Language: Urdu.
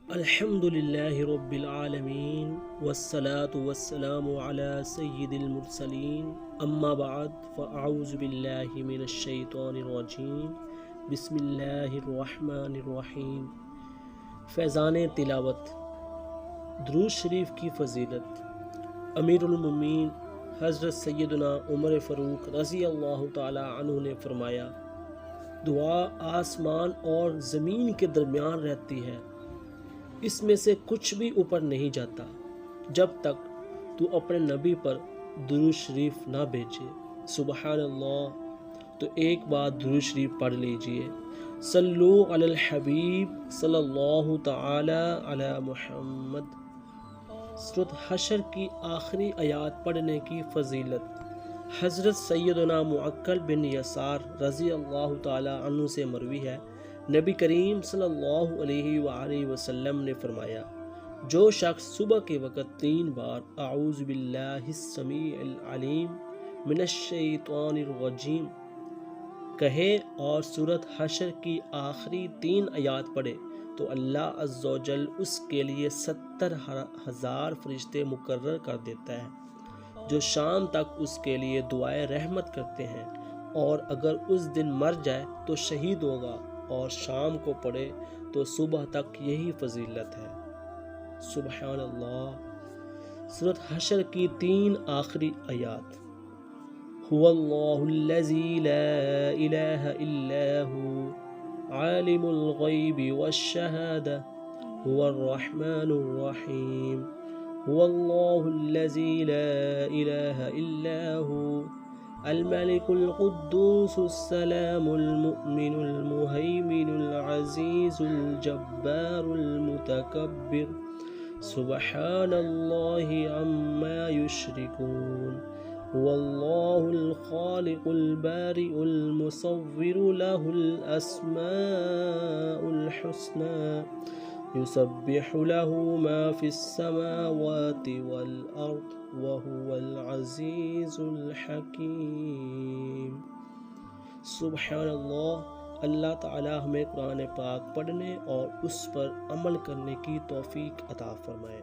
الحمد للہ رب العالمین والصلاة والسلام علی سید المرسلین اما بعد فاعوذ باللہ من الشیطان الرجیم بسم اللہ الرحمن الرحیم۔ فیضان تلاوت۔ درود شریف کی فضیلت۔ امیر المومنین حضرت سیدنا عمر فاروق رضی اللہ تعالی عنہ نے فرمایا، دعا آسمان اور زمین کے درمیان رہتی ہے، اس میں سے کچھ بھی اوپر نہیں جاتا جب تک تو اپنے نبی پر درود شریف نہ بھیجے۔ سبحان اللہ۔ تو ایک بار درود شریف پڑھ لیجئے۔ صلو علی الحبیب صلی اللہ تعالی علی محمد۔ سورۃ حشر کی آخری آیات پڑھنے کی فضیلت۔ حضرت سیدنا معقل بن یسار رضی اللہ تعالی عنہ سے مروی ہے، نبی کریم صلی اللہ علیہ وآلہ وسلم نے فرمایا، جو شخص صبح کے وقت 3 بار اعوذ باللہ السمیع العلیم من الشیطان الرجیم کہے اور سورۃ حشر کی آخری 3 آیات پڑھے تو اللہ عز و جل اس کے لیے 70,000 فرشتے مقرر کر دیتا ہے، جو شام تک اس کے لیے دعائے رحمت کرتے ہیں، اور اگر اس دن مر جائے تو شہید ہوگا، اور شام کو پڑھے تو صبح تک یہی فضیلت ہے۔ سبحان اللہ۔ سورۃ حشر کی 3 آخری آیات۔ هو اللہ الذی لا الہ الا هو عالم الغیب والشہادہ هو الرحمن الرحیم هو اللہ الذی لا الہ الا هو الملك القدوس السلام المؤمن المهيمن العزيز الجبار المتكبر سبحان الله عما يشركون هو الله الخالق البارئ المصور له الأسماء الحسنى يسبح له ما في السماوات والأرض وهو العزيز الحكيم۔ سبحان اللہ۔ اللہ تعالی ہمیں قرآن پاک پڑھنے اور اس پر عمل کرنے کی توفیق عطا فرمائے۔